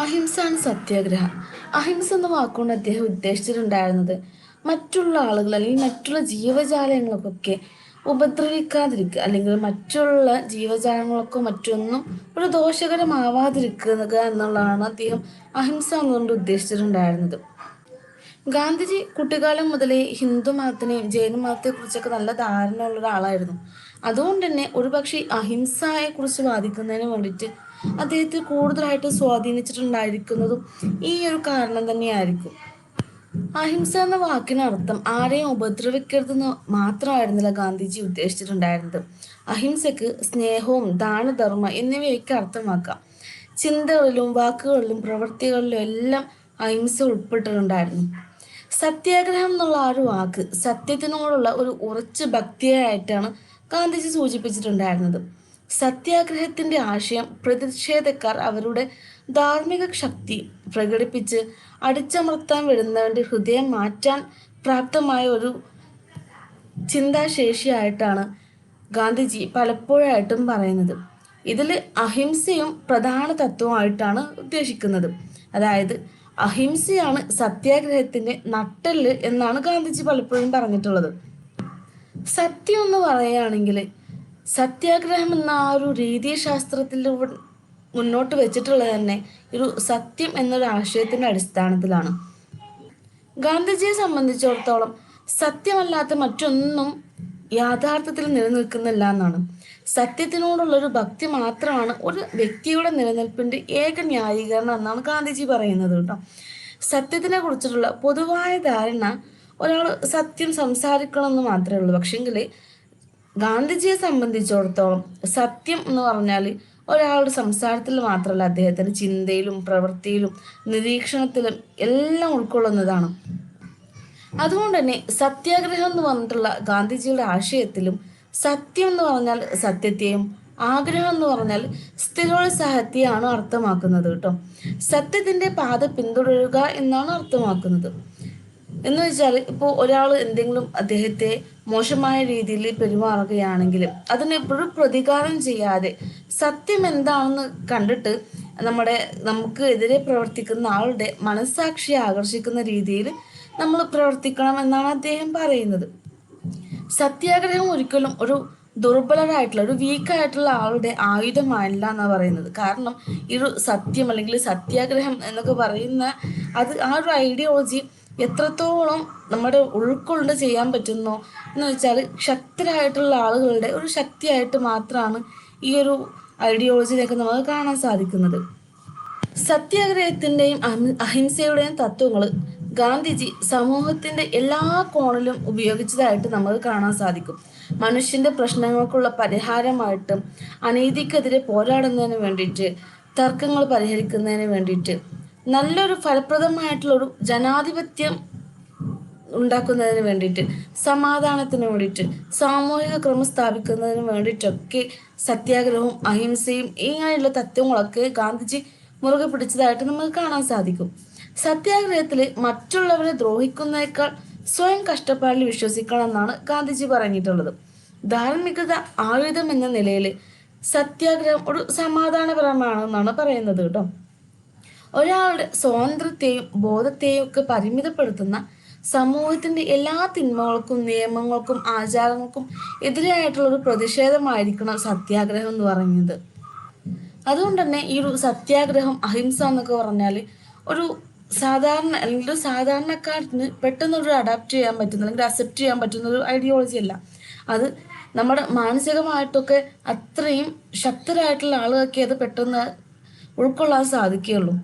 അഹിംസയാണ് സത്യാഗ്രഹം. അഹിംസ എന്ന വാക്കുകൊണ്ട് അദ്ദേഹം ഉദ്ദേശിച്ചിട്ടുണ്ടായിരുന്നത് മറ്റുള്ള ആളുകൾ അല്ലെങ്കിൽ മറ്റുള്ള ജീവജാലങ്ങൾക്കൊക്കെ ഉപദ്രവിക്കാതിരിക്കുക, അല്ലെങ്കിൽ മറ്റുള്ള ജീവജാലങ്ങൾക്കോ മറ്റൊന്നും ഒരു ദോഷകരമാവാതിരിക്കുക എന്നുള്ളതാണ് അദ്ദേഹം അഹിംസ എന്നുകൊണ്ട് ഉദ്ദേശിച്ചിട്ടുണ്ടായിരുന്നത്. ഗാന്ധിജി കുട്ടിക്കാലം മുതലേ ഹിന്ദു മതത്തിനെയും ജൈന മതത്തെ കുറിച്ചൊക്കെ നല്ല ധാരണ ഉള്ള ഒരാളായിരുന്നു. അതുകൊണ്ട് തന്നെ ഒരുപക്ഷെ അഹിംസയെ കുറിച്ച് വാദിക്കുന്നതിന് വേണ്ടിയിട്ട് അദ്ദേഹത്തെ കൂടുതലായിട്ട് സ്വാധീനിച്ചിട്ടുണ്ടായിരിക്കുന്നതും ഈ ഒരു കാരണം തന്നെയായിരിക്കും. അഹിംസ എന്ന വാക്കിനർത്ഥം ആരെയും ഉപദ്രവിക്കരുതെന്ന് മാത്രമായിരുന്നില്ല ഗാന്ധിജി ഉദ്ദേശിച്ചിട്ടുണ്ടായിരുന്നത്. അഹിംസക്ക് സ്നേഹവും ദാനധർമ്മ എന്നിവയൊക്കെ അർത്ഥമാക്കാം. ചിന്തകളിലും വാക്കുകളിലും പ്രവൃത്തികളിലും എല്ലാം അഹിംസ ഉൾപ്പെട്ടിട്ടുണ്ടായിരുന്നു. സത്യാഗ്രഹം എന്നുള്ള ആ ഒരു വാക്ക് സത്യത്തിനോടുള്ള ഒരു ഉറച്ച ഭക്തിയായിട്ടാണ് ഗാന്ധിജി സൂചിപ്പിച്ചിട്ടുണ്ടായിരുന്നത്. സത്യാഗ്രഹത്തിന്റെ ആശയം പ്രതിഷേധക്കാർ അവരുടെ ധാർമ്മിക ശക്തി പ്രകടിപ്പിച്ച് അടിച്ചമർത്താൻ വരുന്നവന്റെ ഹൃദയം മാറ്റാൻ പ്രാപ്തമായ ഒരു ചിന്താശേഷിയായിട്ടാണ് ഗാന്ധിജി പലപ്പോഴായിട്ടും പറയുന്നത്. ഇതിൽ അഹിംസയും പ്രധാന തത്വമായിട്ടാണ് ഉദ്ദേശിക്കുന്നത്. അതായത് അഹിംസയാണ് സത്യാഗ്രഹത്തിന്റെ നട്ടെല്ല് എന്നാണ് ഗാന്ധിജി പലപ്പോഴും പറഞ്ഞിട്ടുള്ളത്. സത്യം എന്ന് പറയുകയാണെങ്കിൽ സത്യാഗ്രഹം എന്ന ആ ഒരു രീതിശാസ്ത്രത്തിൽ മുന്നോട്ട് വെച്ചിട്ടുള്ളത് തന്നെ ഒരു സത്യം എന്നൊരു ആശയത്തിന്റെ അടിസ്ഥാനത്തിലാണ്. ഗാന്ധിജിയെ സംബന്ധിച്ചിടത്തോളം സത്യമല്ലാത്ത മറ്റൊന്നും യാഥാർത്ഥ്യത്തിൽ നിലനിൽക്കുന്നില്ല എന്നാണ്. സത്യത്തിനോടുള്ളൊരു ഭക്തി മാത്രമാണ് ഒരു വ്യക്തിയുടെ നിലനിൽപ്പിന്റെ ഏക ന്യായീകരണം എന്നാണ് ഗാന്ധിജി പറയുന്നത് കേട്ടോ. സത്യത്തിനെ കുറിച്ചിട്ടുള്ള പൊതുവായ ധാരണ ഒരാൾ സത്യം സംസാരിക്കണം എന്ന് മാത്രമേ ഉള്ളൂ. പക്ഷെങ്കിൽ ഗാന്ധിജിയെ സംബന്ധിച്ചിടത്തോളം സത്യം എന്ന് പറഞ്ഞാൽ ഒരാളുടെ സംസാരത്തിൽ മാത്രമല്ല, അദ്ദേഹത്തിന്റെ ചിന്തയിലും പ്രവൃത്തിയിലും നിരീക്ഷണത്തിലും എല്ലാം ഉൾക്കൊള്ളുന്നതാണ്. അതുകൊണ്ട് തന്നെ സത്യാഗ്രഹം എന്ന് പറഞ്ഞിട്ടുള്ള ഗാന്ധിജിയുടെ ആശയത്തിലും സത്യം എന്ന് പറഞ്ഞാൽ സത്യത്തെയും ആഗ്രഹം എന്ന് പറഞ്ഞാൽ സ്ഥിരോത്സാഹത്തെയാണ് അർത്ഥമാക്കുന്നത് കേട്ടോ. സത്യത്തിന്റെ പാത പിന്തുടരുക എന്നാണ് അർത്ഥമാക്കുന്നത്. എന്ന് വെച്ചാൽ ഇപ്പോൾ ഒരാൾ എന്തെങ്കിലും അദ്ദേഹത്തെ മോശമായ രീതിയിൽ പെരുമാറുകയാണെങ്കിൽ അതിനെപ്പോഴും പ്രതികാരം ചെയ്യാതെ സത്യം എന്താണെന്ന് കണ്ടിട്ട് നമുക്ക് എതിരെ പ്രവർത്തിക്കുന്ന ആളുടെ മനസ്സാക്ഷിയെ ആകർഷിക്കുന്ന രീതിയിൽ നമ്മൾ പ്രവർത്തിക്കണം എന്നാണ് അദ്ദേഹം പറയുന്നത്. സത്യാഗ്രഹം ഒരിക്കലും ഒരു ദുർബലരായിട്ടുള്ള ഒരു വീക്കായിട്ടുള്ള ആളുടെ ആയുധമല്ല എന്നാണ് പറയുന്നത്. കാരണം ഈ ഒരു സത്യം അല്ലെങ്കിൽ സത്യാഗ്രഹം എന്നൊക്കെ പറയുന്ന ആ ഒരു ഐഡിയോളജി എത്രത്തോളം നമ്മുടെ ഉൾക്കൊണ്ട് ചെയ്യാൻ പറ്റുന്നോ എന്ന് വെച്ചാൽ ശക്തരായിട്ടുള്ള ആളുകളുടെ ഒരു ശക്തിയായിട്ട് മാത്രമാണ് ഈ ഒരു ഐഡിയോളജിയിലേക്ക് നമുക്ക് കാണാൻ സാധിക്കുന്നത്. സത്യാഗ്രഹത്തിൻ്റെയും അഹിംസയുടെയും തത്വങ്ങൾ ഗാന്ധിജി സമൂഹത്തിന്റെ എല്ലാ കോണിലും ഉപയോഗിച്ചതായിട്ട് നമുക്ക് കാണാൻ സാധിക്കും. മനുഷ്യന്റെ പ്രശ്നങ്ങൾക്കുള്ള പരിഹാരമായിട്ടും അനീതിക്കെതിരെ പോരാടുന്നതിന് വേണ്ടിയിട്ട്, തർക്കങ്ങൾ പരിഹരിക്കുന്നതിന് വേണ്ടിയിട്ട്, നല്ലൊരു ഫലപ്രദമായിട്ടുള്ളൊരു ജനാധിപത്യം ഉണ്ടാക്കുന്നതിന് വേണ്ടിയിട്ട്, സമാധാനത്തിന് വേണ്ടിയിട്ട്, സാമൂഹിക ക്രമം സ്ഥാപിക്കുന്നതിന് വേണ്ടിയിട്ടൊക്കെ സത്യാഗ്രഹവും അഹിംസയും ഇങ്ങനെയുള്ള തത്വങ്ങളൊക്കെ ഗാന്ധിജി മുറുകെ പിടിച്ചതായിട്ട് നമുക്ക് കാണാൻ സാധിക്കും. സത്യാഗ്രഹത്തിൽ മറ്റുള്ളവരെ ദ്രോഹിക്കുന്നേക്കാൾ സ്വയം കഷ്ടപ്പാടിൽ വിശ്വസിക്കണം എന്നാണ് ഗാന്ധിജി പറഞ്ഞിട്ടുള്ളത്. ധാർമ്മികത ആയുധം എന്ന നിലയിൽ സത്യാഗ്രഹം ഒരു സമാധാനപരമാണെന്നാണ് പറയുന്നത് കേട്ടോ. ഒരാളുടെ സ്വാതന്ത്ര്യത്തെയും ബോധത്തെയും ഒക്കെ പരിമിതപ്പെടുത്തുന്ന സമൂഹത്തിന്റെ എല്ലാ തിന്മകൾക്കും നിയമങ്ങൾക്കും ആചാരങ്ങൾക്കും എതിരായിട്ടുള്ള ഒരു പ്രതിഷേധമായിരിക്കണം സത്യാഗ്രഹം എന്ന് പറയുന്നത്. അതുകൊണ്ട് തന്നെ ഈ ഒരു സത്യാഗ്രഹം അഹിംസ എന്നൊക്കെ പറഞ്ഞാൽ ഒരു സാധാരണ അല്ലെങ്കിൽ ഒരു സാധാരണക്കാരന് പെട്ടെന്നൊരു അഡാപ്റ്റ് ചെയ്യാൻ പറ്റുന്ന അല്ലെങ്കിൽ അക്സെപ്റ്റ് ചെയ്യാൻ പറ്റുന്ന ഒരു ഐഡിയോളജി അല്ല. അത് നമ്മുടെ മാനസികമായിട്ടൊക്കെ അത്രയും ശക്തരായിട്ടുള്ള ആളുകൾക്ക് അത് പെട്ടെന്ന് ഉൾക്കൊള്ളാൻ സാധിക്കുകയുള്ളൂ.